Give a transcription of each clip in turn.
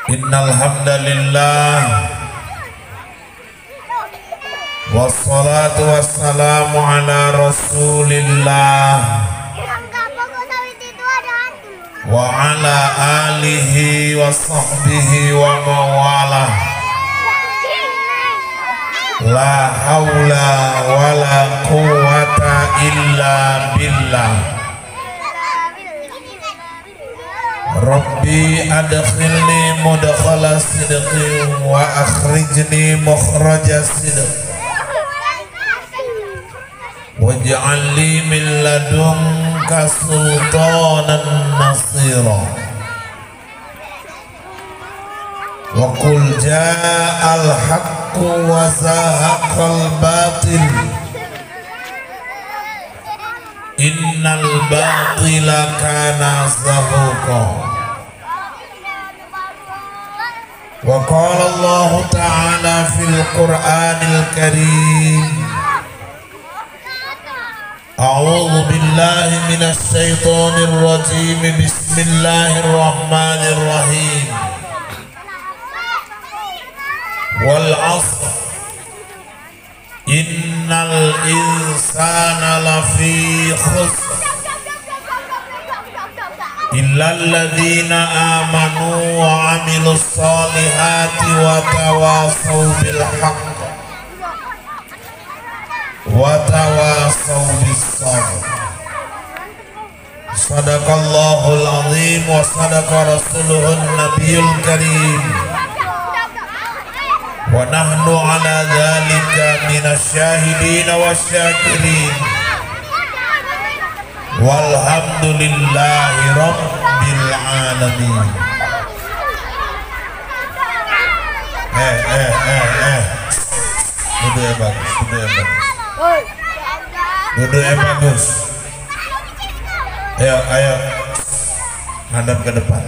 Innal hamdalillah wassalatu wassalamu ala rasulillah wa ala alihi wa sahbihi wa mawalah. La haula wa la quwwata illa billah. Rabbi adkhilni mudkhala sidqin wa akhrijni mukhraja sidq waj'al li min ladunka sultanan nasira wa qul ja'al haqqu wa zahaqal batil innal batila kana zahuqa. Wa qala Allah ta'ala fil Qur'anil Karim A'udzu billahi minasy syaithanir rajim. Bismillahirrahmanirrahim. Wal 'ashr innal insana lafi khusr illal ladzina amanu wa 'amilus solihati wa tawasaw bil haqq wa tawasaw bis sabr. Sadaqallahul azim wa sadaqa rasuluhun nabiyul karim wa nahnu ala dzalika minasyahidin wasyakirin walhamdulillahi rabbil alamin. Duduk yang bagus, duduk yang bagus. Ayo hadap ke depan.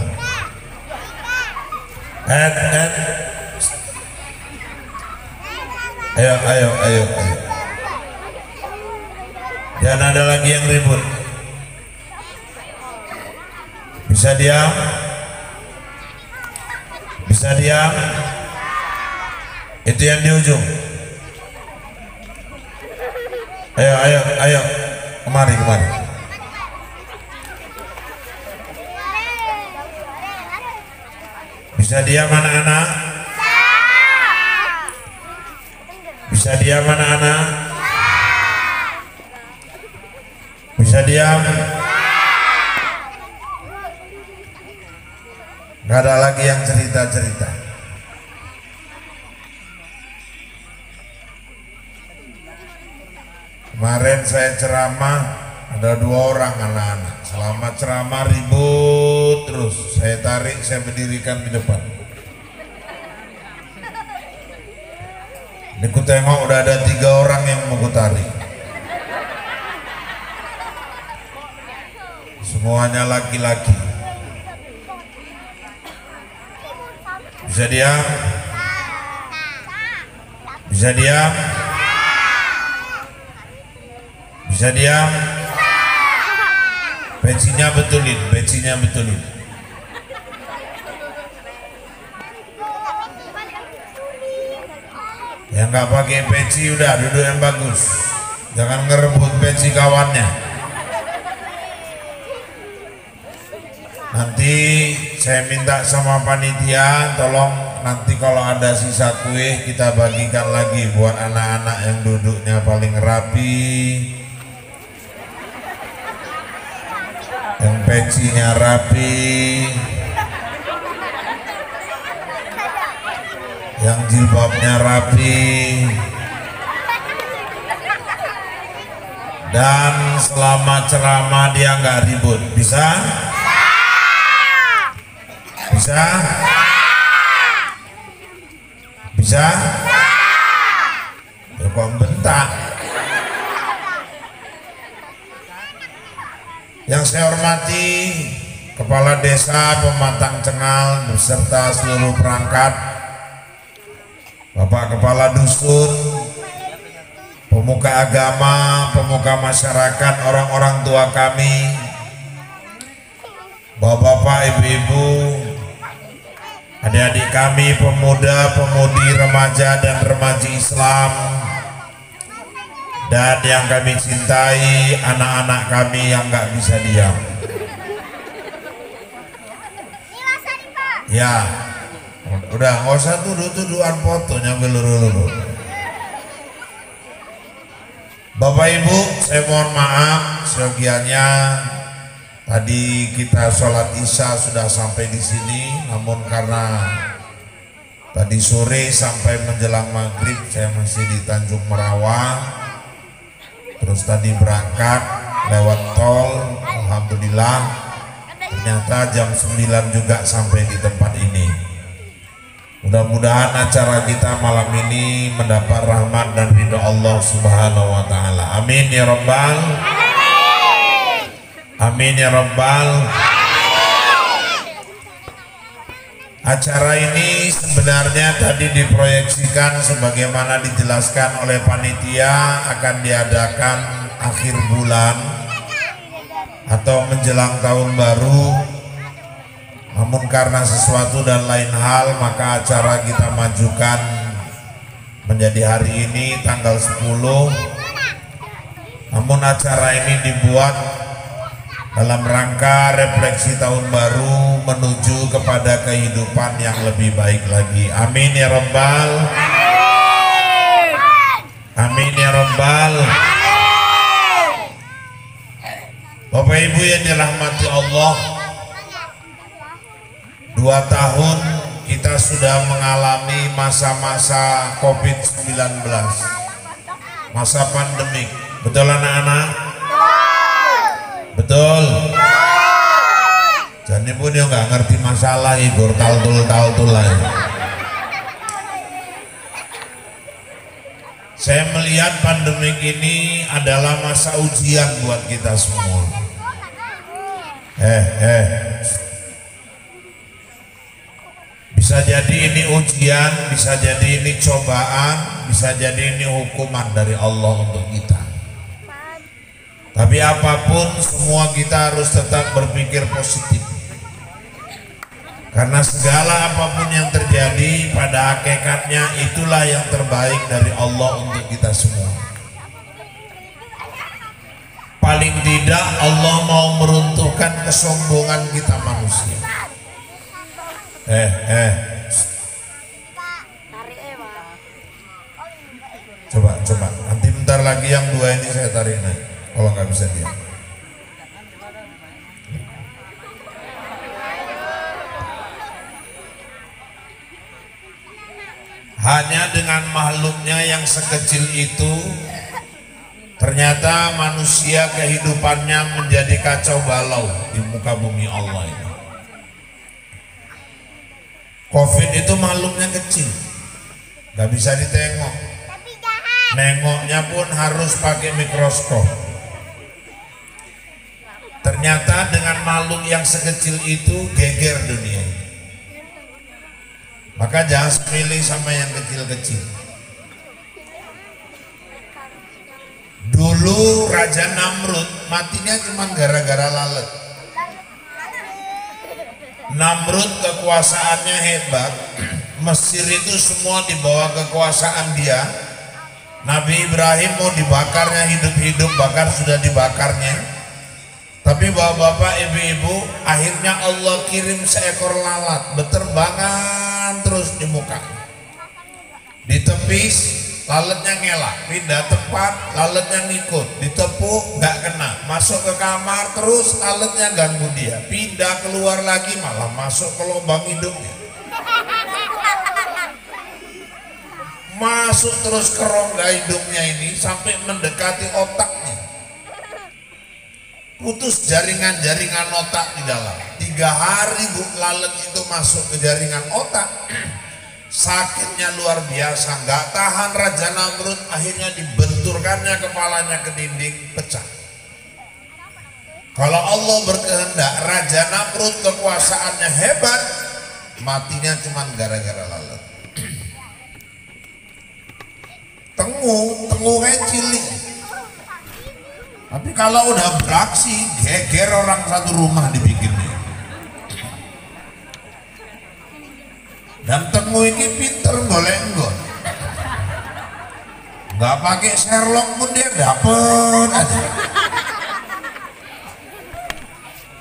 Ayo. Jangan ada lagi yang ribut. Bisa diam? Bisa diam? Itu yang di ujung. Ayo. Kemari. Bisa diam anak-anak? Bisa diam anak-anak? Bisa diam? Gak ada lagi yang cerita-cerita. Kemarin saya ceramah, ada 2 orang anak-anak. Selama ceramah ribut terus. Saya tarik, saya berdirikan di depan. Ini ku tengok udah ada 3 orang yang mau ku tarik. Semuanya laki-laki. Bisa diam? Bisa diam? Bisa diam? Pecinya betulin. Yang nggak pakai peci udah duduk yang bagus. Jangan ngerebut peci kawannya. Nanti saya minta sama panitia, tolong nanti kalau ada sisa kue kita bagikan lagi buat anak-anak yang duduknya paling rapi, yang pecinya rapi, yang jilbabnya rapi, dan selama ceramah dia nggak ribut. Bisa? Ya kok bentak. Yang saya hormati Kepala Desa Pematang Cengal beserta seluruh perangkat, Bapak Kepala Dusun, pemuka agama, pemuka masyarakat, orang-orang tua kami, bapak-bapak, ibu-ibu, adik-adik kami pemuda, pemudi, remaja dan remaji Islam, dan yang kami cintai anak-anak kami yang nggak bisa diam. Ya, udah nggak usah tuduh-tuduhan fotonya geluru-geluru. Bapak Ibu, saya mohon maaf seyogianya tadi kita sholat isya sudah sampai di sini, namun karena tadi sore sampai menjelang maghrib saya masih di Tanjung Merawang, terus tadi berangkat lewat tol, alhamdulillah ternyata jam 9 juga sampai di tempat ini. Mudah-mudahan acara kita malam ini mendapat rahmat dan ridho Allah Subhanahu wa taala. Amin ya rabbal alamin. Amin ya rabbal alamin. Acara ini sebenarnya tadi diproyeksikan sebagaimana dijelaskan oleh panitia akan diadakan akhir bulan atau menjelang tahun baru. Namun karena sesuatu dan lain hal maka acara kita majukan menjadi hari ini tanggal 10. Namun acara ini dibuat dalam rangka refleksi tahun baru menuju kepada kehidupan yang lebih baik lagi. Amin ya rabbal alamin. Amin ya rabbal alamin. Bapak Ibu yang dirahmati Allah, 2 tahun kita sudah mengalami masa-masa COVID-19, masa pandemik. Betul anak-anak? Betul? Jadi pun dia nggak ngerti masalah, ibu tal-tul lah. Saya melihat pandemik ini adalah masa ujian buat kita semua. Bisa jadi ini ujian, bisa jadi ini cobaan, bisa jadi ini hukuman dari Allah untuk kita. Tapi apapun, semua kita harus tetap berpikir positif. Karena segala apapun yang terjadi pada hakikatnya itulah yang terbaik dari Allah untuk kita semua. Paling tidak Allah mau meruntuhkan kesombongan kita manusia. Coba nanti bentar lagi yang 2 ini saya tarik naik kalau nggak bisa dia. Hanya dengan makhluknya yang sekecil itu ternyata manusia kehidupannya menjadi kacau balau di muka bumi Allah ini. Covid itu makhluknya kecil, nggak bisa ditengok, nengoknya pun harus pakai mikroskop. Ternyata dengan makhluk yang sekecil itu geger dunia. Maka jangan pilih sama yang kecil-kecil. Dulu Raja Namrud matinya cuma gara-gara lalat. Namrud kekuasaannya hebat, Mesir itu semua di bawah kekuasaan dia. Nabi Ibrahim mau dibakarnya hidup-hidup, bahkan sudah dibakarnya. Tapi bapak-bapak, ibu-ibu, akhirnya Allah kirim seekor lalat berterbangan terus di muka. Ditepis, lalatnya ngelak, pindah tempat, lalatnya ngikut, ditepuk, nggak kena, masuk ke kamar terus, lalatnya ganggu dia, pindah keluar lagi malah masuk ke lubang hidungnya, masuk terus ke rongga hidungnya ini sampai mendekati otaknya, putus jaringan-jaringan otak di dalam. 3 hari lalat itu masuk ke jaringan otak. Sakitnya luar biasa, nggak tahan Raja Namrud, akhirnya dibenturkannya kepalanya ke dinding, pecah. Kalau Allah berkehendak Raja Namrud kekuasaannya hebat, matinya cuma gara-gara lalat. Tengu kayak cilik. Tapi kalau udah beraksi, geger orang satu rumah dibikinnya. Dan temu ini pinter boleh enggak, nggak pakai Sherlock pun dia dapet aja.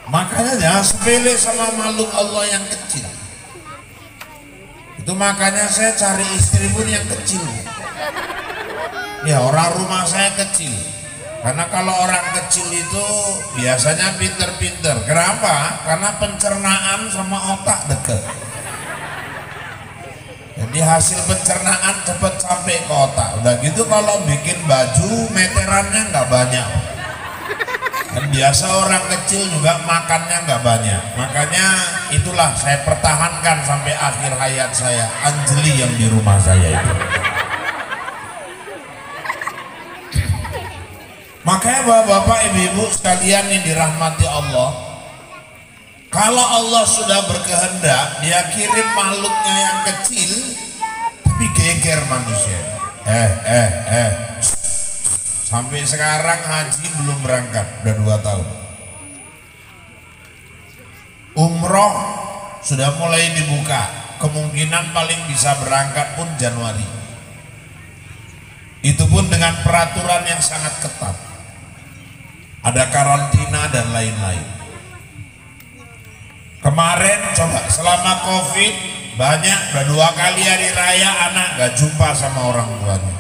Makanya jangan sepele sama makhluk Allah yang kecil. Itu makanya saya cari istri pun yang kecil. Ya, orang rumah saya kecil. Karena kalau orang kecil itu biasanya pinter-pinter. Kenapa? Karena pencernaan sama otak deket. Jadi hasil pencernaan cepat sampai ke otak. Udah gitu kalau bikin baju meterannya nggak banyak. Dan biasa orang kecil juga makannya nggak banyak. Makanya itulah saya pertahankan sampai akhir hayat saya Anjeli yang di rumah saya itu. Makanya bapak-bapak, ibu-ibu sekalian yang dirahmati Allah, kalau Allah sudah berkehendak, dia kirim makhluknya yang kecil, tapi geger manusia. Sampai sekarang haji belum berangkat, udah 2 tahun. Umroh sudah mulai dibuka, kemungkinan paling bisa berangkat pun Januari. Itu pun dengan peraturan yang sangat ketat. Ada karantina dan lain-lain. Kemarin coba selama COVID banyak, udah 2 kali hari raya anak gak jumpa sama orang tuanya.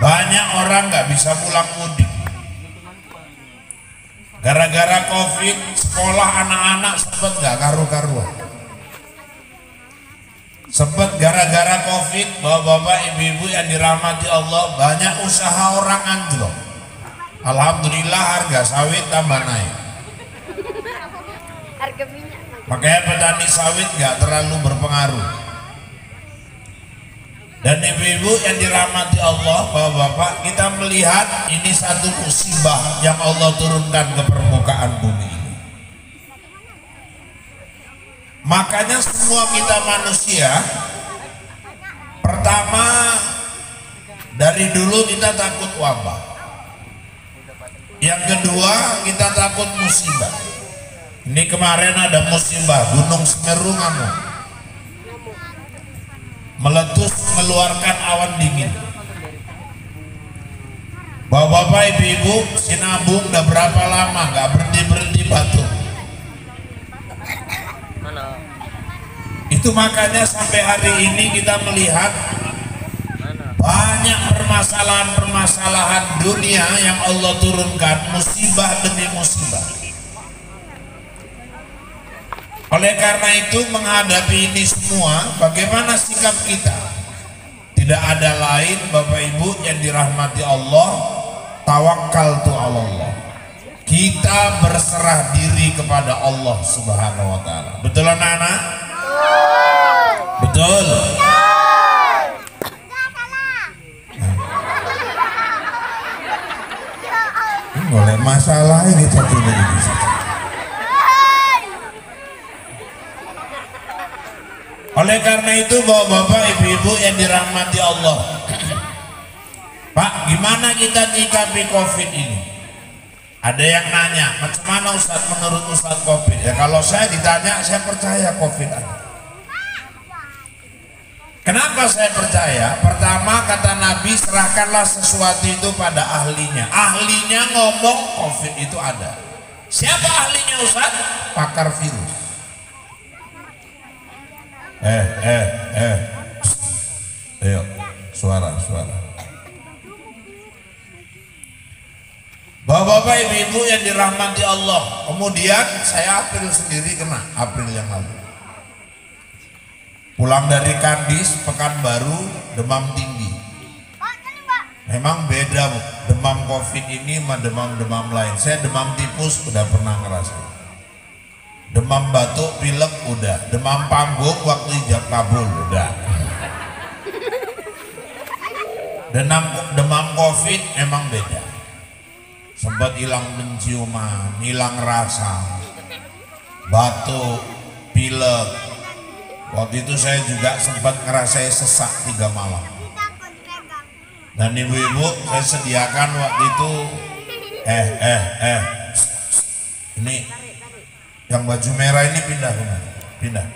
Banyak orang gak bisa pulang mudik. Gara-gara COVID sekolah anak-anak sempet gak karu-karuan. Sempet gara-gara COVID bapak-bapak ibu-ibu yang dirahmati Allah banyak usaha orang anjlok. Alhamdulillah harga sawit tambah naik. Harga minyak. Makanya petani sawit gak terlalu berpengaruh. Dan ibu-ibu yang dirahmati Allah, bapak-bapak, kita melihat ini satu musibah yang Allah turunkan ke permukaan bumi ini. Makanya semua kita manusia, pertama dari dulu kita takut wabah. Yang kedua kita takut musibah. Ini kemarin ada musibah Gunung Semeru ngamuk, meletus mengeluarkan awan dingin. Bapak-bapak ibu-ibu, Sinabung udah berapa lama gak berhenti batuk. Itu makanya sampai hari ini kita melihat banyak permasalahan-permasalahan dunia yang Allah turunkan, musibah demi musibah. Oleh karena itu menghadapi ini semua, bagaimana sikap kita? Tidak ada lain Bapak Ibu yang dirahmati Allah, tawakkaltu 'ala Allah. Kita berserah diri kepada Allah Subhanahu wa taala. Betul anak-anak? Betul. Boleh masalah ini satu ini. Oleh karena itu bapak-bapak ibu-ibu yang dirahmati Allah, Pak, gimana kita nyikapi COVID ini? Ada yang nanya, macam mana Ustaz menurut Ustaz COVID? Ya kalau saya ditanya, saya percaya COVID ada. Kenapa saya percaya? Pertama kata Nabi, serahkanlah sesuatu itu pada ahlinya. Ahlinya ngomong COVID itu ada. Siapa ahlinya Ustaz? Pakar virus. Ayo, suara. Bapak-bapak ibu-ibu yang dirahmati Allah. Kemudian saya April sendiri kena, April yang lalu. Pulang dari Kandis, Pekanbaru, demam tinggi. Memang beda Bu, demam COVID ini sama demam-demam lain. Saya demam tipus udah pernah ngerasain. Demam batuk, pilek udah. Demam panggung waktu ijab kabul udah. Demam COVID memang beda. Sempat hilang penciuman, hilang rasa, batuk, pilek. Waktu itu saya juga sempat ngerasain sesak 3 malam. Dan ibu-ibu saya sediakan waktu itu ini yang baju merah ini pindah.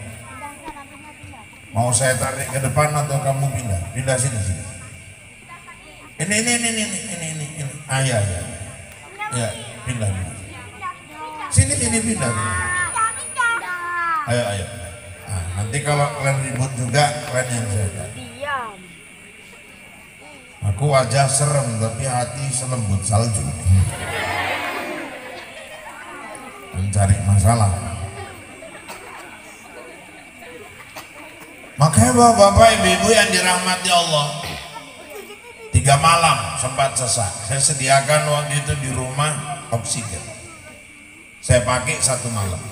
Mau saya tarik ke depan atau kamu pindah? Pindah sini sini. Ini. Ya, pindah. Sini pindah. Ayo. Nah, nanti kalau kalian ribut juga, kalian yang saya. Aku wajah serem tapi hati selembut salju. Mencari masalah. Makanya bapak-bapak, ibu-ibu yang dirahmati Allah, 3 malam sempat sesak. Saya sediakan waktu itu di rumah oksigen. Saya pakai 1 malam.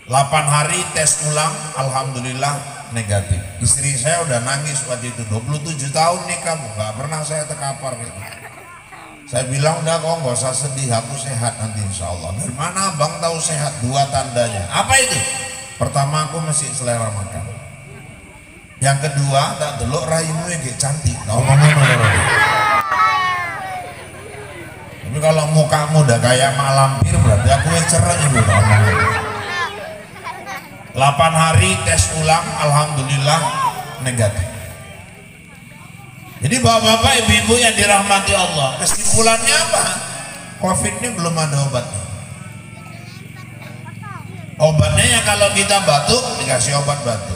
8 hari tes ulang, alhamdulillah negatif. Istri saya udah nangis waktu itu, 27 tahun nih kamu, gak pernah saya terkapar gitu. Saya bilang udah kok gak usah sedih, aku sehat nanti insya Allah. Dari mana abang tahu sehat? 2 tandanya. Apa itu? Pertama, aku masih selera makan. Yang kedua, tak delok raimu yang kayak cantik. Tapi kalau mukamu udah kayak mak lampir, berarti aku yang cerah ibu. 8 hari tes ulang, alhamdulillah negatif. Jadi bapak-bapak, ibu-ibu yang dirahmati Allah, kesimpulannya apa? Covid ini belum ada obatnya. Obatnya ya kalau kita batuk dikasih obat batuk,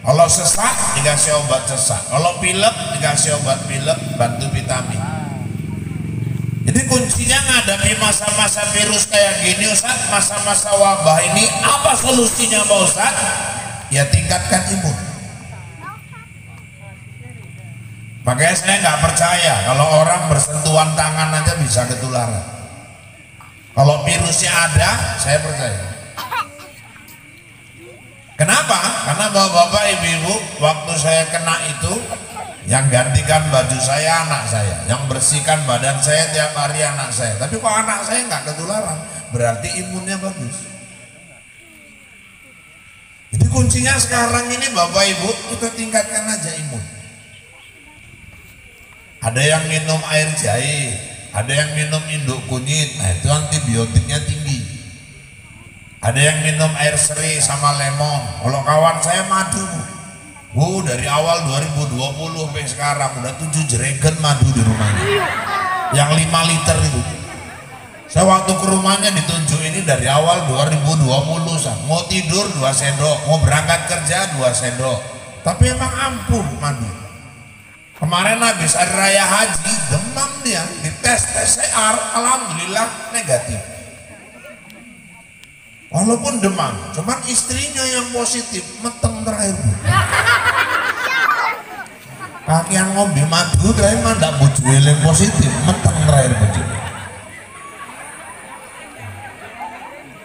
kalau sesak dikasih obat sesak, kalau pilek dikasih obat pilek, bantu vitamin. Jadi kuncinya menghadapi masa-masa virus kayak gini Ustaz, masa-masa wabah ini, apa solusinya Pak Ustaz? Ya tingkatkan imun. Makanya saya nggak percaya kalau orang bersentuhan tangan aja bisa ketularan. Kalau virusnya ada, saya percaya. Kenapa? Karena bapak-bapak, ibu-ibu, waktu saya kena itu, yang gantikan baju saya anak saya, yang bersihkan badan saya tiap hari anak saya. Tapi kok anak saya nggak ketularan, berarti imunnya bagus. Jadi kuncinya sekarang ini bapak ibu, kita tingkatkan aja imun. Ada yang minum air jahe, ada yang minum induk kunyit, nah itu antibiotiknya tinggi. Ada yang minum air seri sama lemon. Kalau kawan saya madu, dari awal 2020 sampai sekarang udah 7 jerigen madu di rumahnya, yang 5 liter itu. Saya waktu ke rumahnya ditunjuk ini dari awal 2020, mau tidur 2 sendok, mau berangkat kerja 2 sendok. Tapi emang ampuh madu. Kemarin habis hari raya haji, demam dia, dites PCR, alhamdulillah negatif. Walaupun demam, cuman istrinya yang positif, meteng terakhir. Kakian ngombe madu terakhir mah ndak bujule positif, meteng terakhir bujule.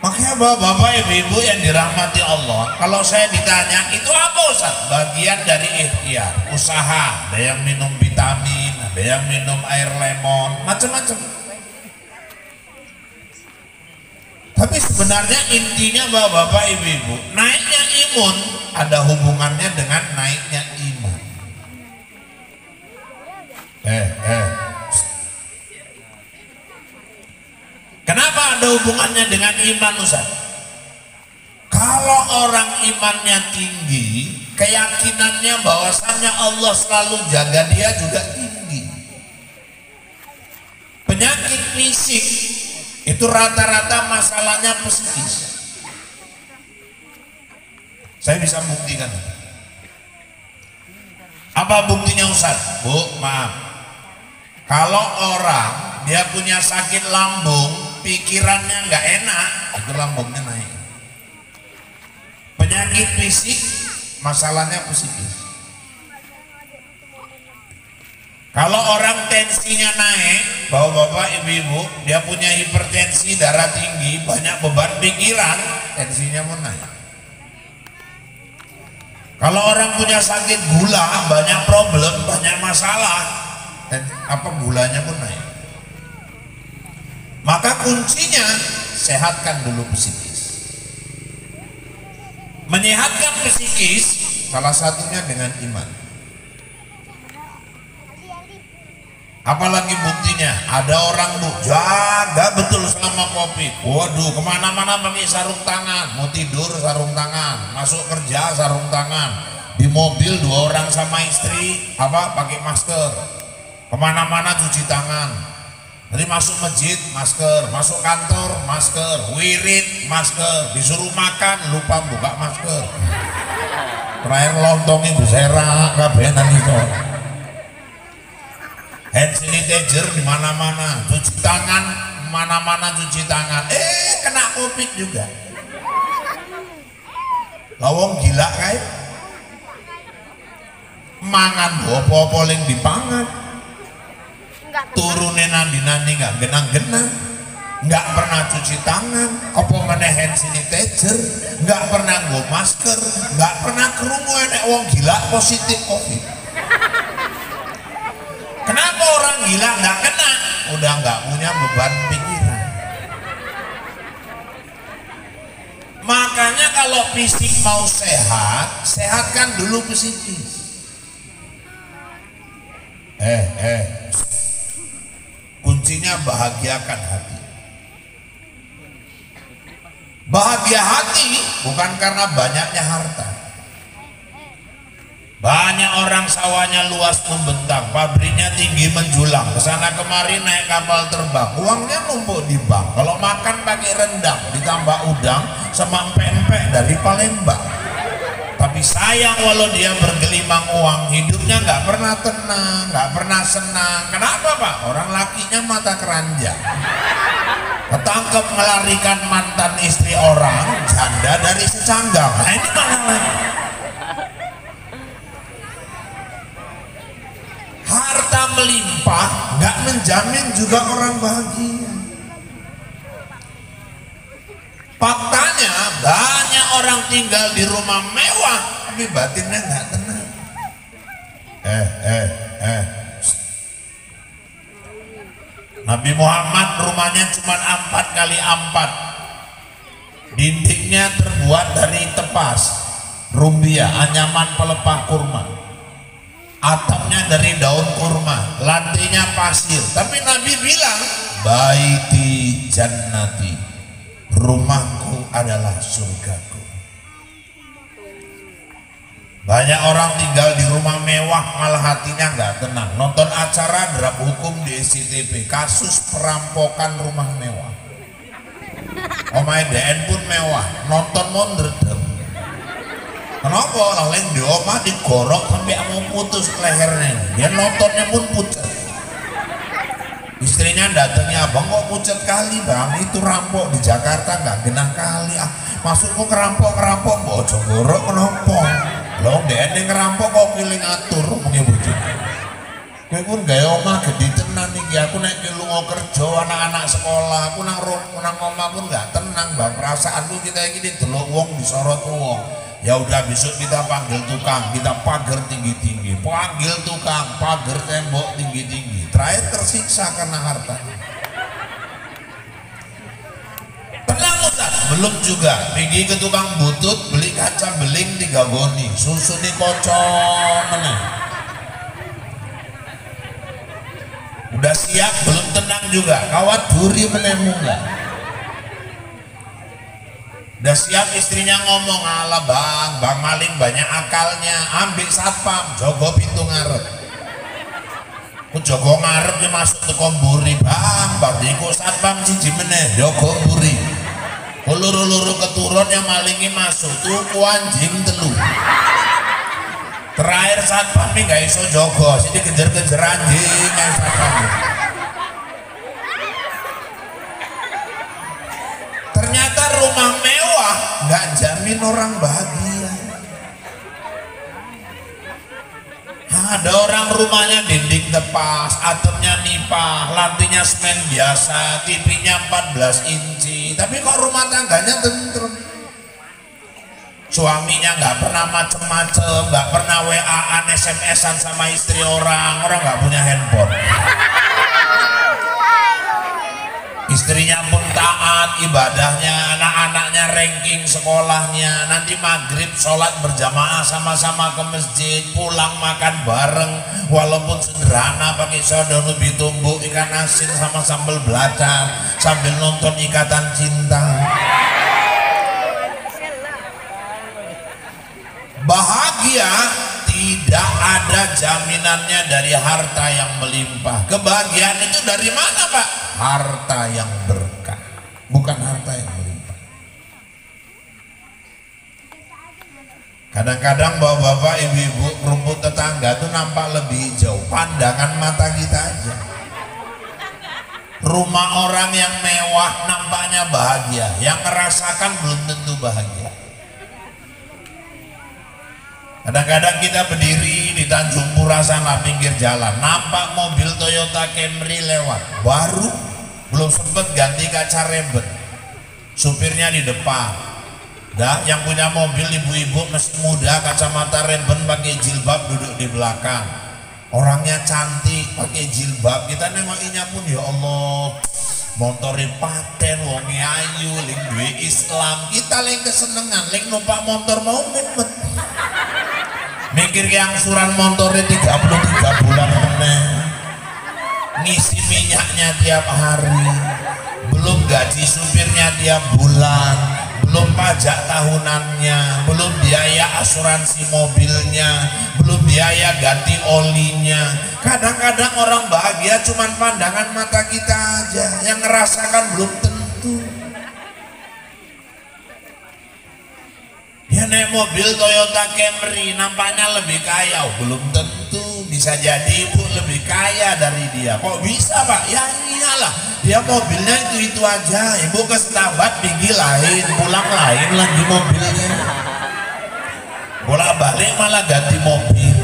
Makanya bapak-bapak, ibu-ibu yang dirahmati Allah, kalau saya ditanya itu apa Ustaz? Bagian dari ikhtiar, usaha. Ada yang minum vitamin, ada yang minum air lemon, macam-macam. Tapi sebenarnya intinya bapak-bapak, ibu-ibu, naiknya imun ada hubungannya dengan naiknya iman. Kenapa ada hubungannya dengan iman Ustaz? Kalau orang imannya tinggi, keyakinannya bahwasannya Allah selalu jaga dia juga tinggi. Penyakit fisik itu rata-rata masalahnya psikis. Saya bisa buktikan. Apa buktinya Ustaz? Bu, maaf. Kalau orang dia punya sakit lambung, pikirannya nggak enak, itu lambungnya naik. Penyakit fisik, masalahnya psikis. Kalau orang tensinya naik, bapak-bapak, ibu-ibu, dia punya hipertensi, darah tinggi, banyak beban pikiran, tensinya pun naik. Kalau orang punya sakit gula, banyak problem, banyak masalah, gulanya pun naik. Maka kuncinya sehatkan dulu psikis. Menyehatkan psikis salah satunya dengan iman. Apalagi buktinya, ada orang bu jaga betul selama Opik. Waduh, kemana-mana pakai sarung tangan. Mau tidur sarung tangan, masuk kerja sarung tangan. Di mobil 2 orang sama istri pakai masker. Kemana-mana cuci tangan. Jadi masuk masjid masker, masuk kantor masker, wirid masker, disuruh makan lupa buka masker. Terakhir lontong ibu serak kabehan itu. Hand sanitizer di mana-mana, cuci tangan mana-mana cuci tangan. Kena Covid juga. Lawong gila kayak mangan apa-apa yang dipangan. Turunin nandi-nandi nggak genang-genang, nggak pernah cuci tangan, apa mana hand sanitizer, nggak pernah nggo masker, nggak pernah kerungu enek wong gila positif Covid. Kenapa orang gila nggak kena? Udah nggak punya beban pikiran. Makanya kalau fisik mau sehat, sehatkan dulu psikis. Kuncinya bahagiakan hati. Bahagia hati bukan karena banyaknya harta. Banyak orang sawahnya luas membentang, pabriknya tinggi menjulang, kesana kemari naik kapal terbang, uangnya numpuk di bank. Kalau makan pakai rendang, ditambah udang sama empek-empek dari Palembang. Tapi sayang walau dia bergelimang uang, hidupnya nggak pernah tenang, nggak pernah senang. Kenapa Pak? Orang lakinya mata keranjang. Ketangkep melarikan mantan istri orang, janda dari secanggang. Nah ini masalahnya. Harta melimpah nggak menjamin juga orang bahagia. Faktanya banyak orang tinggal di rumah mewah tapi batinnya nggak tenang. Nabi Muhammad rumahnya cuma 4x4, dindingnya terbuat dari tepas, rumbia, anyaman pelepah kurma, atapnya dari daun kurma, lantainya pasir. Tapi Nabi bilang, baiti jannati, rumahku adalah surgaku. Banyak orang tinggal di rumah mewah malah hatinya nggak tenang. Nonton acara derap hukum di SCTV, kasus perampokan rumah mewah. Omai DN pun mewah, nonton mondredem. Kenapa? Lalu di omah digorok sampai mau putus lehernya. Dia nontonnya pun pucat. Istrinya datangnya, abang kok pucat kali bang, itu rampok di Jakarta nggak genah kali. Masukku kerampok bojo gorok kenapa? Lo DN ngerampok kok pilih ngatur mungkin bojo. Kowe pun gaya omah gede tenan iki, aku nek lunga kerja anak-anak sekolah, aku nang omah pun nggak tenang bang. Perasaanku kita ini delok wong disorot wong. Ya udah besok kita panggil tukang, kita pagar tinggi-tinggi, panggil tukang, pagar tembok tinggi-tinggi. Terakhir tersiksa karena harta. Tenang Ustaz, belum juga. Pergi ke tukang butut, beli kaca beling 3 goni, susu di pocong mana? Udah siap, belum tenang juga. Kawat duri menemu enggak? Udah siap, istrinya ngomong, ala bang maling banyak akalnya, ambil satpam, jogo pintu ngarep. Ku jogo ngarep dia masuk ke komburi, bang diku satpam siji meneh, jogo buri. Luru-luru keturunnya malingi masuk, tuku anjing telu. Terakhir satpam ini gak iso jogo, sini kejar-kejar anjing yang satpam. Ternyata rumah mewah nggak jamin orang bahagia. Ada orang rumahnya dinding tepas, atapnya nipah, lantainya semen biasa, TV-nya 14 inci, tapi kok rumah tangganya tentrem. Suaminya nggak pernah macem-macem, nggak pernah WA-an, SMS-an sama istri orang nggak punya handphone. Istrinya pun taat ibadahnya, anak-anaknya ranking sekolahnya, nanti maghrib sholat berjamaah sama-sama ke masjid, pulang makan bareng walaupun sederhana pakai sodono bitumbuk ikan asin sama sambal belacan sambil nonton Ikatan Cinta. Bahagia tidak ada jaminannya dari harta yang melimpah. Kebahagiaan itu dari mana, Pak? Harta yang berkah, bukan harta yang melimpah. Kadang-kadang bapak-bapak, ibu-ibu, rumput tetangga itu nampak lebih hijau, pandangan mata kita aja. Rumah orang yang mewah nampaknya bahagia, yang merasakan belum tentu bahagia. Kadang-kadang kita berdiri di Tanjung Pura sana pinggir jalan, nampak mobil Toyota Camry lewat, baru belum sempat ganti kaca reben, supirnya di depan. Dah, yang punya mobil ibu-ibu masih muda, kacamata reben, pakai jilbab, duduk di belakang. Orangnya cantik, pakai jilbab. Kita nengokinya pun ya Allah, motornya paten, wonge ayu, ling duwe Islam. Kita leng kesenengan, leng numpak motor mau mumet. Mikir yang angsuran motornya 33 bulan meneh, ngisi minyaknya tiap hari, belum gaji supirnya tiap bulan, belum pajak tahunannya, belum biaya asuransi mobilnya, belum biaya ganti olinya. Kadang-kadang orang bahagia cuman pandangan mata kita aja, yang ngerasakan belum tentu. Dia naik mobil Toyota Camry nampaknya lebih kaya, belum tentu. Bisa jadi ibu lebih kaya dari dia. Kok bisa, Pak? Ya iyalah, dia mobilnya itu aja. Ibu ke Stabat pergi lain, pulang lain lagi mobilnya. Bolak-balik malah ganti mobil.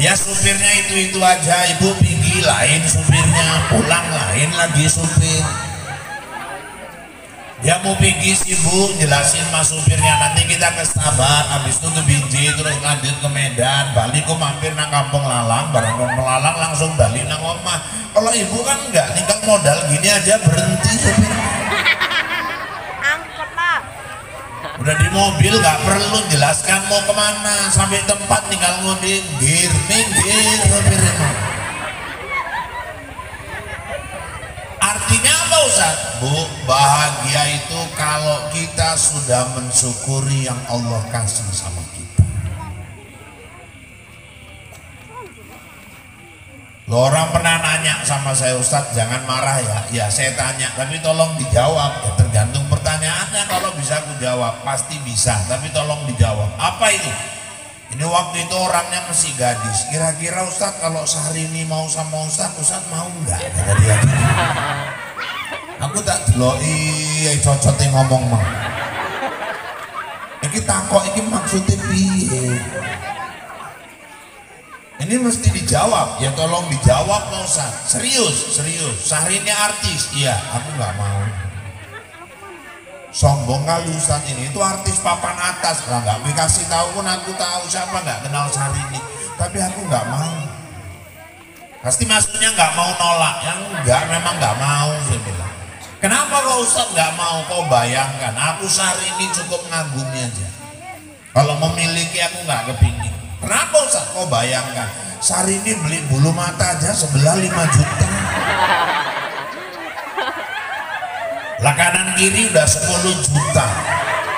Dia supirnya itu aja, ibu pergi lain supirnya, pulang lain lagi supir. Dia mau pergi sibuk jelasin mas supirnya, nanti kita ke Stabat, habis itu ke Binjai, terus lanjut ke Medan, balik kok mampir nang Kampung Lalang, barang Melalang langsung balik nang omah. Kalau ibu kan enggak, tinggal modal gini aja berhenti supirnya. Angkot lah. Udah di mobil nggak perlu jelaskan mau kemana, sampai tempat tinggal ngodin, gir, minggir supirnya. Artinya apa Ustaz? Bu, bahagia itu kalau kita sudah mensyukuri yang Allah kasih sama kita. Loh, orang pernah nanya sama saya, Ustaz jangan marah ya. Ya saya tanya, tapi tolong dijawab. Ya tergantung pertanyaannya, kalau bisa aku jawab pasti bisa, tapi tolong dijawab. Apa itu? Ini waktu itu orangnya masih gadis. Kira-kira Ustadz kalau Syahrini mau sama Ustadz mau nggak? Kata dia. Aku tak deloi cocok ngomong mah. Iki takok iki maksudnya piye? Ini mesti dijawab. Ya tolong dijawab Pak Ustadz. Serius. Syahrini artis? Iya, aku nggak mau. Sombong kali Ustadz ini, itu artis papan atas lah, nggak dikasih tahu pun aku tahu, siapa nggak kenal Syahrini, tapi aku nggak mau. Pasti maksudnya nggak mau nolak, yang enggak memang nggak mau. Saya bilang, kenapa kok Ustadz nggak mau? Kau bayangkan, aku Syahrini cukup ngagumi aja, kalau memiliki aku nggak kepingin. Kenapa Ustadz? Kau bayangkan, Syahrini beli bulu mata aja sebelah 5 juta. Lah kanan kiri udah 10 juta.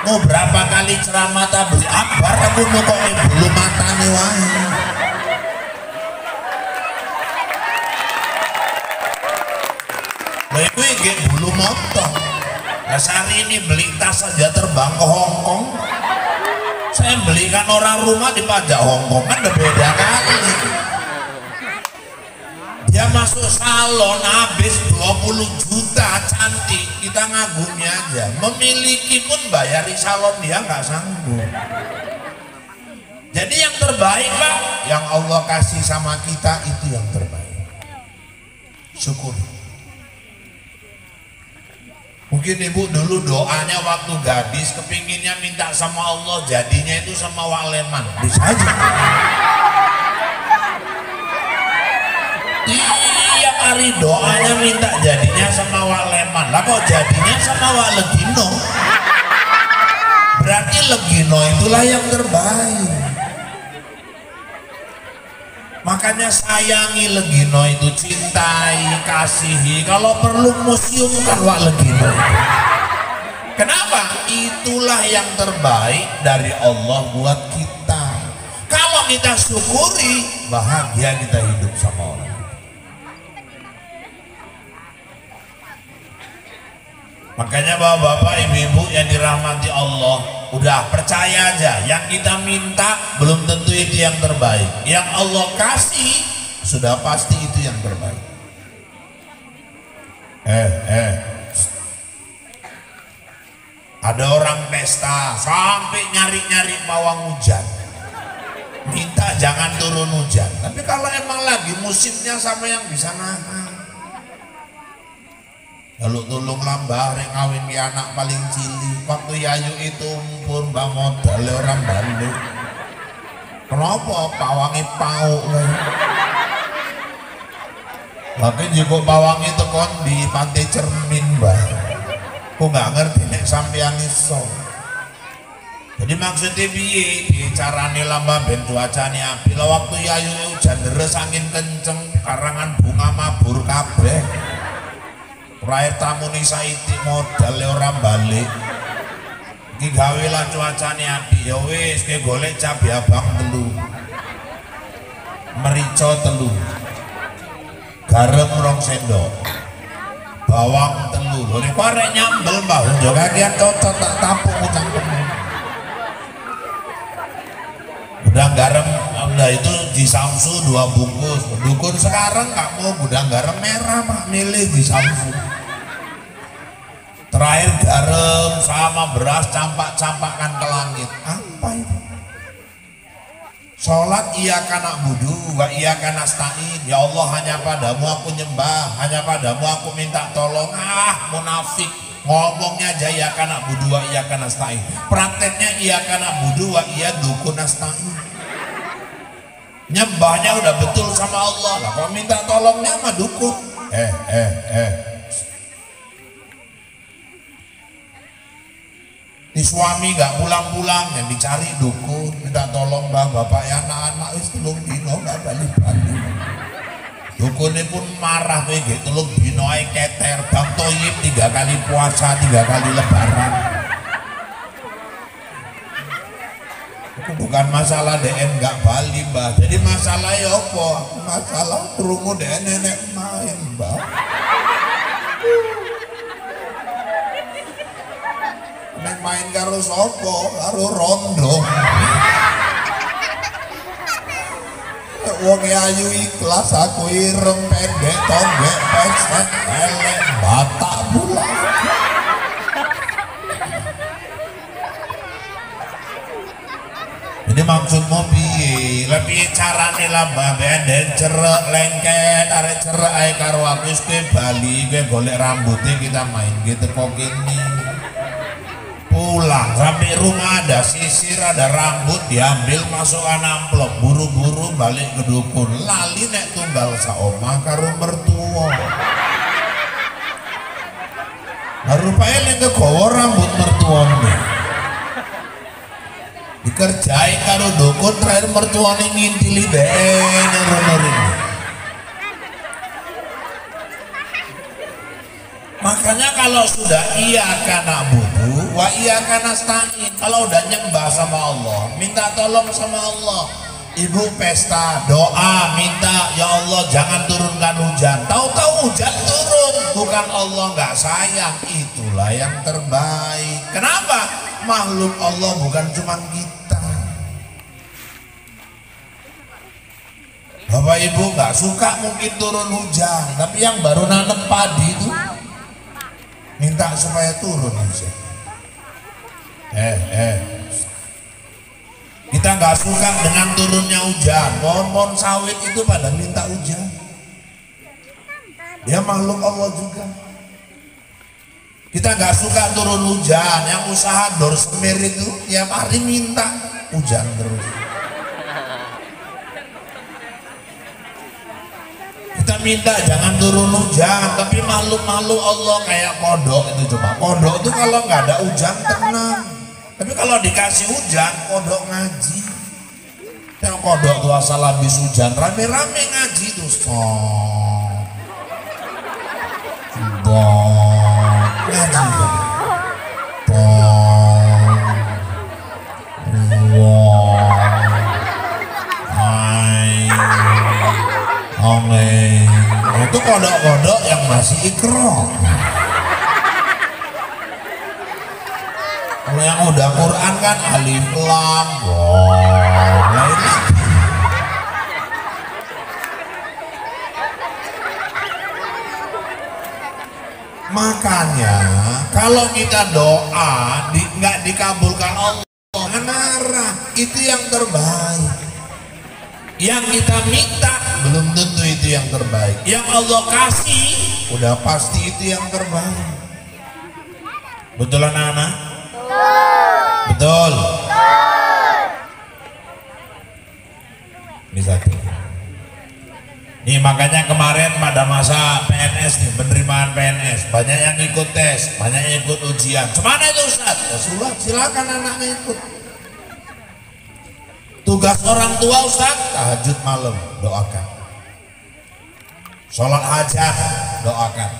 Mau berapa kali ceramah tak beli akbar aku nukoki bulu mata nih wae. Lah iku iki bulu motong. Lah Syahrini beli tas saja terbang ke Hongkong. Saya belikan orang rumah di pajak Hongkong, kan udah beda kali. Dia masuk salon habis 20 juta, cantik, kita ngagumi aja. Memiliki pun bayari salon dia nggak sanggup. Jadi yang terbaik Pak, yang Allah kasih sama kita itu yang terbaik. Syukur. Mungkin ibu dulu doanya waktu gadis kepinginnya minta sama Allah, jadinya itu sama Wak Leman. Bisa aja. Tiap kari doanya minta jadinya sama Wak Leman, lah kok jadinya sama Wak Legino? Berarti Legino itulah yang terbaik. Makanya sayangi Legino itu, cintai, kasihi. Kalau perlu museumkan Wak Legino itu. Kenapa? Itulah yang terbaik dari Allah buat kita. Kalau kita syukuri, bahagia kita hidup sama orang. Makanya bapak-bapak, ibu-ibu yang dirahmati Allah, udah percaya aja, yang kita minta belum tentu itu yang terbaik. Yang Allah kasih sudah pasti itu yang terbaik. Ada orang pesta sampai nyari-nyari pawang hujan, minta jangan turun hujan. Tapi kalau emang lagi musimnya sama yang bisa nahan, lalu tulung lambah rek ngawin ki anak paling cilik. Waktu Yayu itu pun mbak modal orang Bali. Kenapa pawangi pau lah? Tapi juga pawang itu kon di Pantai Cermin mbak. Aku nggak ngerti nek sampean iso. Jadi maksudnya piye carane lambah ben cuacane apik. Lah waktu Yayu hujan deres angin kenceng, karangan bunga mabur kabeh. Rakyat tamu nih saiti modal orang balik. Iki gawe lah cuacane apik ya wis ke golek cabai abang telu. Merica telu. Garam 2 sendok. Bawang telu. Lha kok arek nyambel mbah unjuk kakian cocok tak tampung cangkemmu. Gudang garam nah itu di Samsu 2 bungkus. Dukun sekarang nggak mau gudang garam merah mak, milih di Samsu. Terakhir garam sama beras campak-campakkan ke langit. Apa itu? Sholat iya kana budu wa iya kana stain. Ya Allah, hanya padamu aku nyembah, hanya padamu aku minta tolong. Munafik, ngomongnya aja iya kana budu wa iya kana stain, prakteknya iya kana budu wa iya dukun stain. Nyembahnya udah betul sama Allah lah, kalau minta tolongnya sama dukun. Ini suami gak pulang-pulang, yang dicari dukun, minta tolong bang, bapak ya anak-anak wis 3 dino gak balik-balik. Dukunnya pun marah kayak gitu, 3 dino ae keter, bang Toyib 3 kali puasa, 3 kali lebaran. Itu bukan masalah DN gak balik mbak, jadi masalah ya apa? Masalah kerungu DN nenek main mbak. Nek main karo sopo, karo rondo. Wong ayu ikhlas, aku ireng pendek tonggek pesek elek batak bulan. Jadi maksudmu piye? Lebih carane lambah benden cerek lengket, arek cerek ae karo aku wis kowe bali, kowe golek rambutnya kita main gitu kok gini. Pulang sampai rumah ada sisir, ada rambut, diambil masukkan amplop, buru-buru balik ke dukun, lali nek tunggal saoma karo mertua. Nah rupanya yang kegawa rambut mertuane dikerjai karo dukun, terakhir mertuane ngintili bener. Makanya kalau sudah iya kana budu wa iya kana stain, kalau udah nyembah sama Allah, minta tolong sama Allah. Ibu pesta doa minta ya Allah jangan turunkan hujan, tahu-tahu hujan turun, bukan Allah nggak sayang, itulah yang terbaik. Kenapa? Makhluk Allah bukan cuma kita. Bapak Ibu nggak suka mungkin turun hujan, tapi yang baru nanam padi itu minta supaya turun hujan. Kita nggak suka dengan turunnya hujan. Pohon-pohon sawit itu pada minta hujan. Dia makhluk Allah juga. Kita nggak suka turun hujan. Yang usaha dor semir itu tiap hari minta hujan terus. Kita minta jangan turun hujan, tapi malu-malu Allah kayak kodok itu. Coba kodok itu kalau nggak ada hujan tenang, tapi kalau dikasih hujan kodok ngaji. Yang kodok tuh asal habis hujan rame-rame ngaji tuh ngaji itu kodok-kodok yang masih ikro. Kalau yang udah Quran kan alif lam lain. Makanya kalau kita doa nggak dikabulkan Allah, marah, itu yang terbaik. Yang kita minta belum tentu itu yang terbaik. Yang Allah kasih udah pasti itu yang terbaik. Betul anak-anak? Betul. Ini satu. Nih makanya kemarin pada masa PNS nih, penerimaan PNS, banyak yang ikut tes, banyak yang ikut ujian. Cemana itu Ustaz? Ya sudah, silakan anaknya ikut. Tugas orang tua Ustaz, tahajud malam, doakan. Sholat hajat, doakan.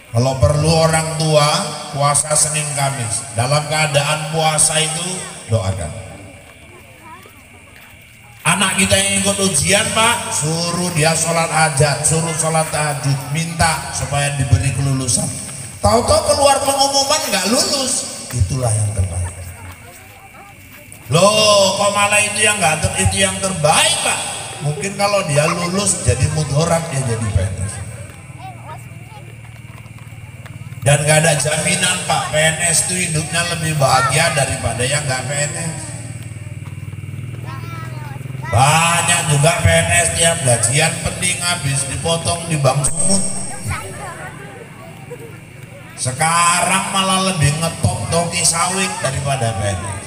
Kalau perlu orang tua, puasa Senin Kamis. Dalam keadaan puasa itu, doakan. Anak kita yang ikut ujian Pak, suruh dia sholat hajat, suruh sholat tahajud, minta supaya diberi kelulusan. Tahu-tahu keluar pengumuman nggak lulus. Itulah yang terbaik. Loh, kok malah itu yang nggak itu yang terbaik Pak? Mungkin kalau dia lulus jadi mudhorat, dia jadi PNS. Dan nggak ada jaminan Pak, PNS itu hidupnya lebih bahagia daripada yang nggak PNS. Banyak juga PNS tiap gajian penting habis dipotong di bank sumut. Sekarang malah lebih ngetop toki sawit daripada PNS.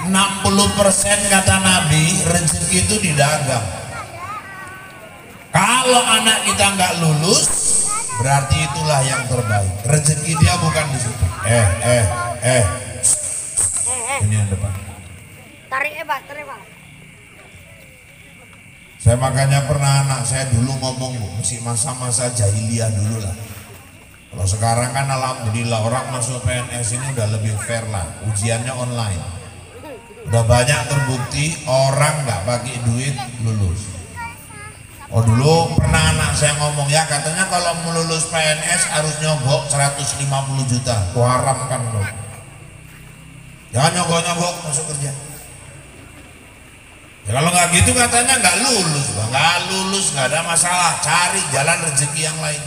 60% kata Nabi rezeki itu di dagang. Kalau anak kita nggak lulus, berarti itulah yang terbaik. Rezeki dia bukan di situ. Ini yang depan. Tarik Pak, tarik Pak. Saya makanya pernah anak saya dulu ngomong Bu, masih masa-masa jahiliyah dulu lah. Kalau sekarang kan alhamdulillah orang masuk PNS ini udah lebih fair lah, ujiannya online. Udah banyak terbukti orang nggak pakai duit lulus. Oh dulu pernah anak saya ngomong ya katanya kalau mau lulus PNS harus nyogok 150 juta. Wah haram kan loh. Jangan nyogok-nyogok masuk kerja. Ya kalau nggak gitu katanya nggak lulus nggak ada masalah, cari jalan rezeki yang lain.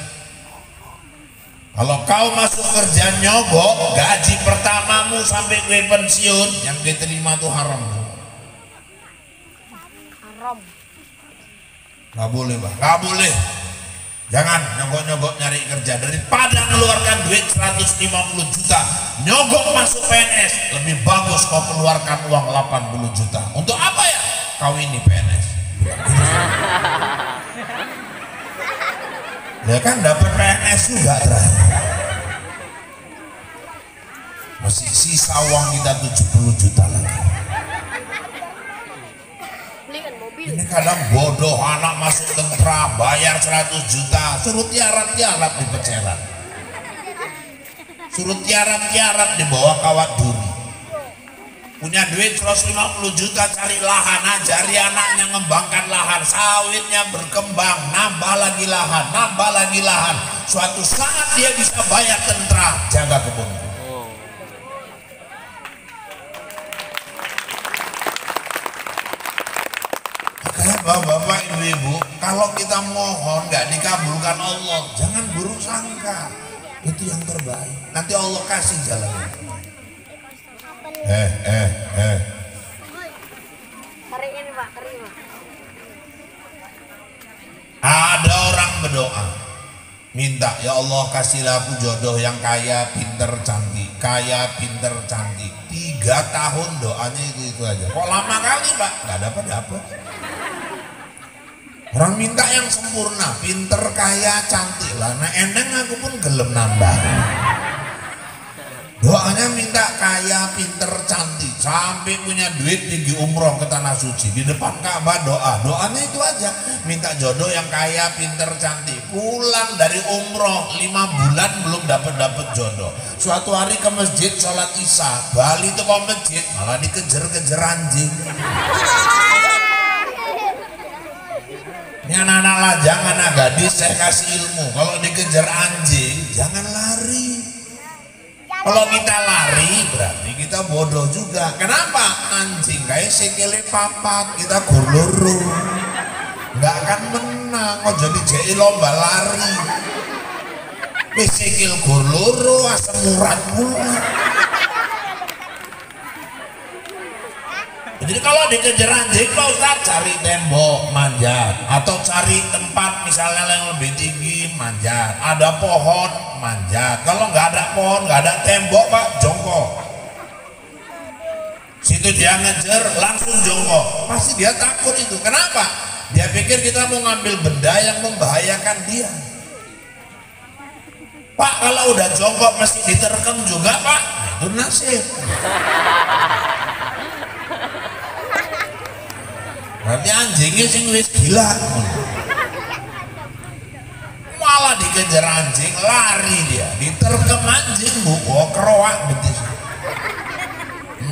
Kalau kau masuk kerja nyogok, gaji pertamamu sampai gue pensiun, yang gue terima tuh haram. Haram. Nggak boleh Bang, nggak boleh. Jangan nyogok-nyogok nyari kerja, daripada mengeluarkan duit 150 juta nyogok masuk PNS, lebih bagus kau keluarkan uang 80 juta. Untuk apa ya? Kau ini PNS. Ya kan dapat PNS juga terakhir. Masih sisa uang kita 70 juta lagi. Belikan mobil. Ini kadang bodoh anak masuk tentara bayar 100 juta suruh tiarap-tiarap di peceran. Suruh tiarap-tiarap di bawah kawat duri. Punya duit 150 juta cari lahan, ajari anaknya ngembangkan lahan, sawitnya berkembang, nambah lagi lahan. Suatu saat dia bisa bayar tentara jaga kebun. Makanya bapak-bapak, ibu-ibu, kalau kita mohon nggak dikabulkan Allah, jangan buruk sangka. Itu yang terbaik. Nanti Allah kasih jalannya. Tarik ini Pak, tarik Pak. Ada orang berdoa minta, ya Allah kasihlah aku jodoh yang kaya, pinter, cantik. 3 3 tahun doanya itu aja. Kok lama kali Pak? Nggak dapat. Orang minta yang sempurna, pinter, kaya, cantik lah. Nah endeng aku pun gelem nambah. Doanya minta kaya, pinter, cantik, sampai punya duit pergi umroh ke tanah suci. Di depan Ka'bah doanya itu aja. Minta jodoh yang kaya, pinter, cantik. Pulang dari umroh 5 bulan belum dapat jodoh. Suatu hari ke masjid sholat isya, balik tuh ke masjid malah dikejar-kejar anjing. Ini anak-anak lajang, anak gadis saya kasih ilmu. Kalau dikejar anjing jangan lari. Kalau kita lari berarti kita bodoh juga. Kenapa? Anjing kayak sikile papat, kita guluru, nggak akan menang. Oh jadi jadi lomba lari. Sikil guluru asam urat pula. Jadi kalau dikejar anjing Pak Ustadz cari tembok manjat, atau cari tempat misalnya yang lebih tinggi manjat, ada pohon manjat. Kalau nggak ada pohon, nggak ada tembok Pak, jongkok. Situ dia ngejar langsung jongkok, pasti dia takut itu. Kenapa? Dia pikir kita mau ngambil benda yang membahayakan dia. Pak kalau udah jongkok mesti diterkam juga Pak, itu nasib. Berarti anjingnya sing wis gila. Malah dikejar anjing, lari dia, diterkem anjing, oh keroak betis.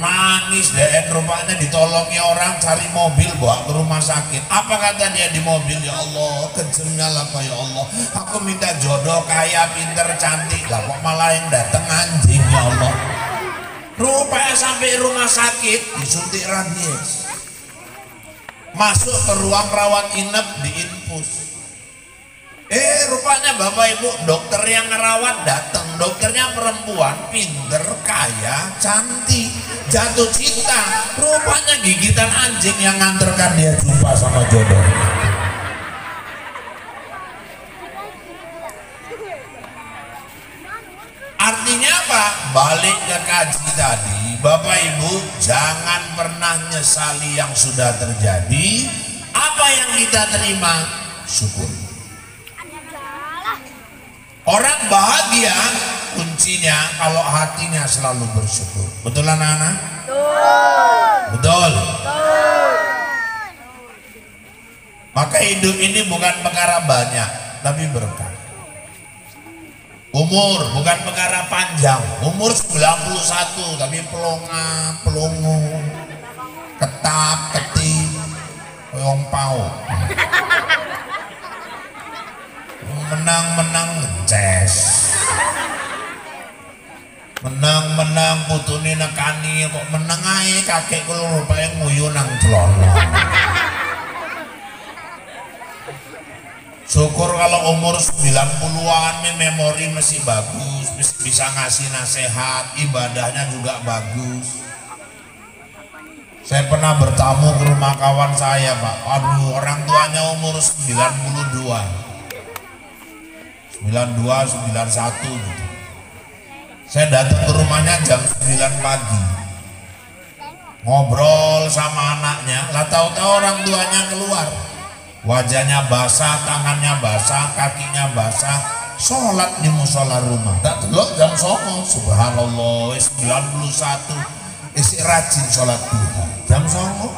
Nangis deh, rupanya ditolongi orang, cari mobil bawa ke rumah sakit. Apa kata dia di mobil? Ya Allah, kejamnya lah Pak, ya Allah. Aku minta jodoh kaya, pinter, cantik, lah kok malah yang datang anjing, ya Allah. Rupanya sampai rumah sakit disuntik rabies. Masuk ke ruang rawat inap di infus. Rupanya Bapak Ibu dokter yang ngerawat datang. Dokternya perempuan, pinter, kaya, cantik, jatuh cinta. Rupanya gigitan anjing yang nganterkan dia jumpa sama jodoh. Artinya apa? Balik ke kaji tadi, Bapak Ibu jangan pernah nyesali yang sudah terjadi. Apa yang kita terima, syukur. Orang bahagia kuncinya kalau hatinya selalu bersyukur. Betul anak-anak? Betul. Maka hidup ini bukan perkara banyak, tapi berkah. Umur bukan perkara panjang, umur 91 tapi pelonga, pelongo, ketap, ketip, koyong pau. Menang-menang ngeces. Menang-menang putune nekani kok menang ae kakek kula rupane nguyu nang celana. Syukur kalau umur 90-an memori masih bagus, bisa ngasih nasihat, ibadahnya juga bagus. Saya pernah bertamu ke rumah kawan saya Pak, aduh orang tuanya umur 92, 91 gitu. Saya datang ke rumahnya jam 9 pagi, ngobrol sama anaknya, lah tahu-tahu orang tuanya keluar. Wajahnya basah, tangannya basah, kakinya basah, sholat di musola rumah. Tak telok jam 9, subhanallah, 91, isi rajin sholat duha. Jam 9.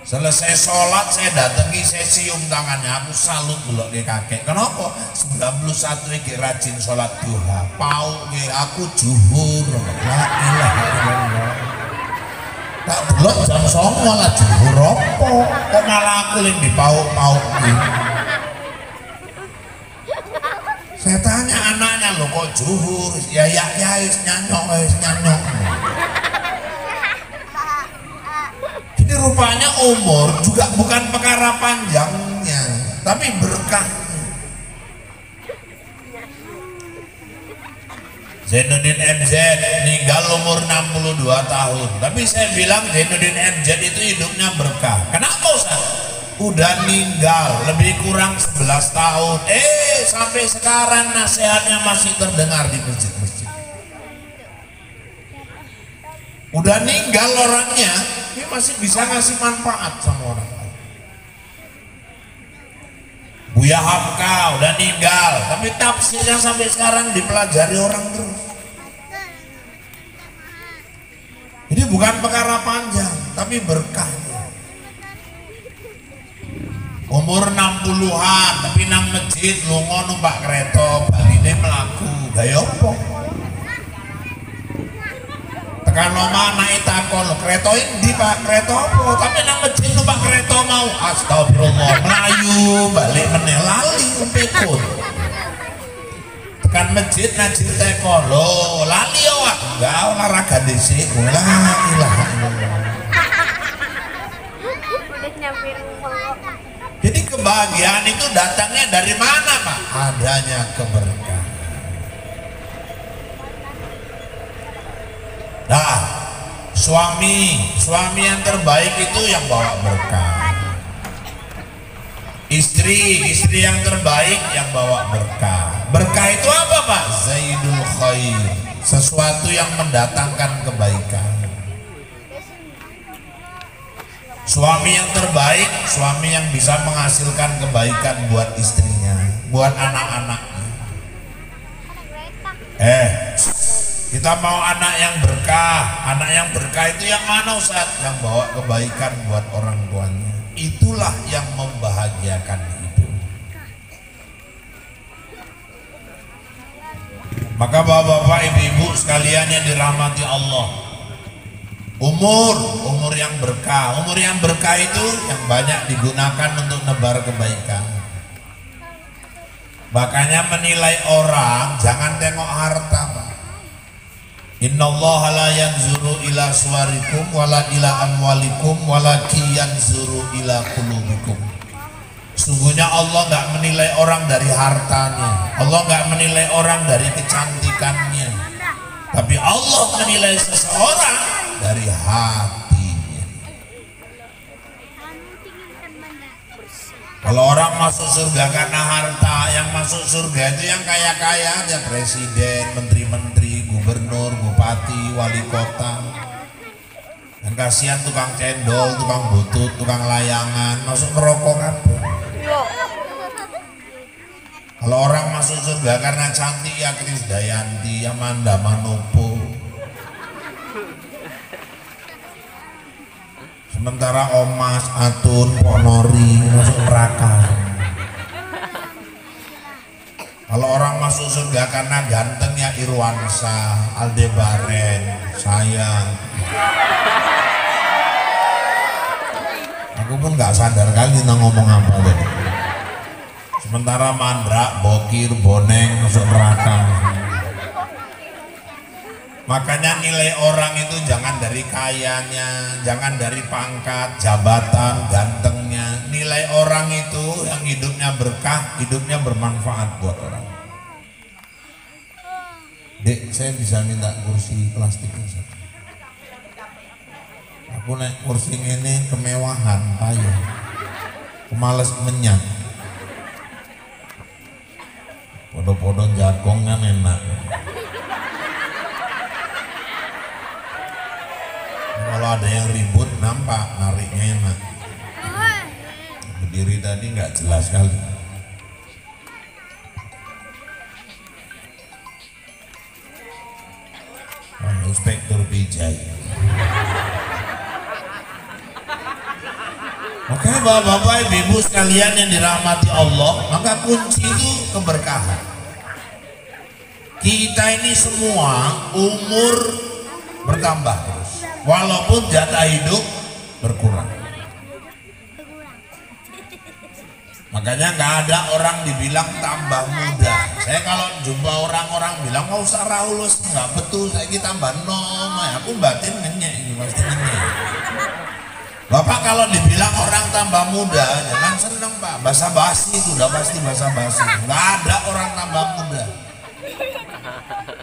Selesai sholat, saya datangi, saya cium tangannya, aku salut dulu ke kakek. Kenapa? 91 iki rajin sholat duha. Pau ke aku juhur, la ilaha illallah. Tak belok jam 9 malah juhur apa? Kok malah aku yang dipauk-pauk gitu. Saya tanya anaknya, lo kok juhur? Ya nyanyok. Jadi rupanya umur juga bukan perkara panjangnya, tapi berkah. Zainuddin MZ meninggal umur 62 tahun. Tapi saya bilang Zainuddin MZ itu hidupnya berkah. Kenapa Ustaz? Udah meninggal lebih kurang 11 tahun. Sampai sekarang nasihatnya masih terdengar di masjid-masjid. Udah ninggal orangnya, dia masih bisa ngasih manfaat sama orang lain. Buya Hamka udah ninggal, tapi tafsirnya sampai sekarang dipelajari orang terus. Jadi bukan perkara panjang, tapi berkahnya. Umur 60-an, tapi nang masjid lunga numpak kereta, baline melaku, gaya apa? Tekan omah naik takon, kereta ini pak, kereta apa? Tapi nang masjid numpak kereta mau, astagfirullah, melayu, balik meneh lali, umpikut. Tekan masjid najir teko, lo lali ya, enggak olahraga dhisik, la ilaha illallah. Udah nyampe rumah. Jadi kebahagiaan itu datangnya dari mana Pak? Adanya keberkahan. Nah, suami yang terbaik itu yang bawa berkah. Istri yang terbaik yang bawa berkah. Berkah itu apa Pak? Zaidul khair, sesuatu yang mendatangkan kebaikan. Suami yang terbaik, suami yang bisa menghasilkan kebaikan buat istrinya, buat anak-anaknya. Kita mau anak yang berkah. Anak yang berkah itu yang mana Ustaz? Yang bawa kebaikan buat orang tuanya. Itulah yang membahagiakan hidup. Maka bapak-bapak, ibu-ibu sekalian yang dirahmati Allah, umur yang berkah. Umur yang berkah itu yang banyak digunakan untuk nebar kebaikan. Makanya menilai orang jangan tengok harta Pak. Innallaha la yanzuru ila suwarikum wala ila amwalikum walakin yanzuru ila qulubikum. Sungguhnya Allah nggak menilai orang dari hartanya, Allah nggak menilai orang dari kecantikannya, tapi Allah menilai seseorang dari hatinya. Kalau orang masuk surga karena harta, yang masuk surga itu yang kaya-kaya, ya presiden, menteri-menteri, gubernur, bupati, wali kota. Dan kasihan tukang cendol, tukang butut, tukang layangan, masuk merokok kan. Kalau orang masuk surga karena cantik, ya Krisdayanti, Amanda Manopo. Sementara Omas, Atun, Ponori masuk neraka. Kalau orang masuk surga karena ganteng, ya Irwansa, Aldebaran, saya. Aku pun nggak sadar kali nang ngomong apa tadi. Sementara Mandra, Bokir, Boneng masuk neraka. Makanya nilai orang itu jangan dari kayanya, jangan dari pangkat, jabatan, gantengnya. Nilai orang itu yang hidupnya berkah, hidupnya bermanfaat buat orang. Dek, saya bisa minta kursi plastiknya satu. Aku naik kursi ini kemewahan, ayo. Aku males menyat. Podo-podo jagung kan enak. Kalau ada yang ribut nampak nariknya enak. Berdiri tadi nggak jelas kali. Inspektur Bijay. Maka bapak-bapak, ibu sekalian yang dirahmati Allah, maka kunci itu keberkahan. Kita ini semua umur bertambah terus, walaupun jatah hidup berkurang. Makanya nggak ada orang dibilang tambah muda. Saya kalau jumpa orang-orang bilang nggak usah raulus, nggak betul, saya kita tambah nom, aku batin ngenyek ini pasti ngenyek. Bapak kalau dibilang orang tambah muda, jangan seneng Pak, basa-basi itu udah pasti basa-basi. Nggak ada orang tambah muda.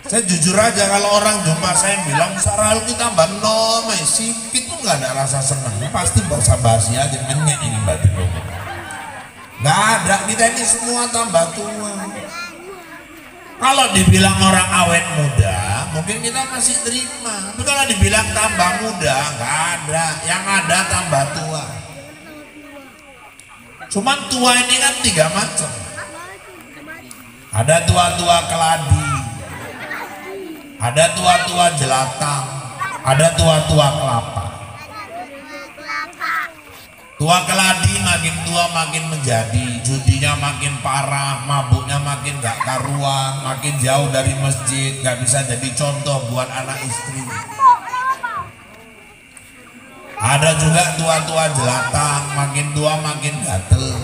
Saya jujur aja, kalau orang jumpa saya bilang Sarah kita tambah nom, sikit tuh nggak ada rasa senang, pasti basa-basi aja, ngenyek ini batin. Nggak ada, kita ini semua tambah tua. Kalau dibilang orang awet muda, mungkin kita masih terima. Tapi kalau dibilang tambah muda, nggak ada. Yang ada tambah tua. Cuman tua ini kan 3 macam. Ada tua-tua keladi, ada tua-tua jelatang, ada tua-tua kelapa. Tua keladi makin tua makin menjadi, judinya makin parah, mabuknya makin gak karuan, makin jauh dari masjid, gak bisa jadi contoh buat anak istri. Ada juga tua-tua jelatang, makin tua makin gatel.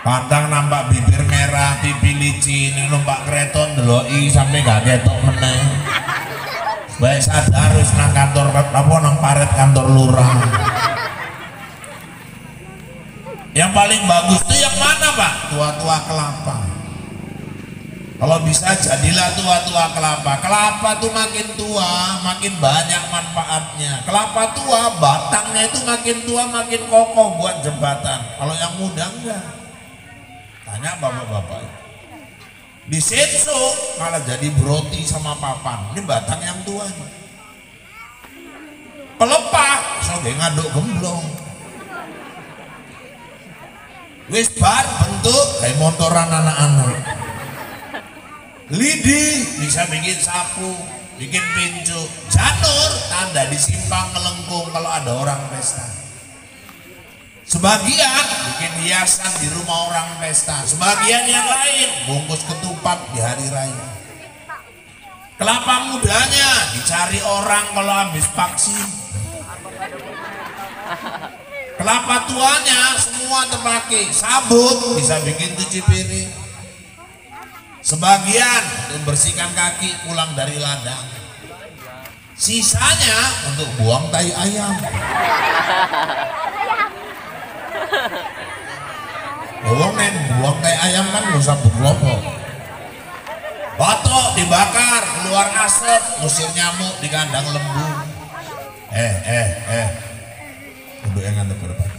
Pantang nampak bibir merah, pipi licin, numpak kreton deloi sampai gak ketok meneh. Baik sadar harus nang kantor apa nang paret kantor lurah. Yang paling bagus itu yang mana Pak? Tua-tua kelapa. Kalau bisa jadilah tua-tua kelapa. Kelapa tuh makin tua makin banyak manfaatnya. Kelapa tua batangnya itu makin tua makin kokoh buat jembatan. Kalau yang muda enggak. Tanya bapak-bapak. Di senso malah jadi broti sama papan. Ini batang yang tua. Pelepah soge ngaduk gemblong. Wis bar bentuk kayak motoran anak-anak. Lidi bisa bikin sapu, bikin pincu. Janur tanda di simpang melengkung kalau ada orang pesta. Sebagian bikin hiasan di rumah orang pesta. Sebagian yang lain bungkus ketupat di hari raya. Kelapa mudanya dicari orang kalau habis vaksin. Kelapa tuanya semua terpakai. Sabun bisa bikin cuci piring. Sebagian untuk bersihkan kaki pulang dari ladang. Sisanya untuk buang tai ayam. Buang tai ayam kan gak usah berkelompok. Batok dibakar keluar asap, musir nyamuk di kandang lembu. Kudu yang ngantuk ke depan.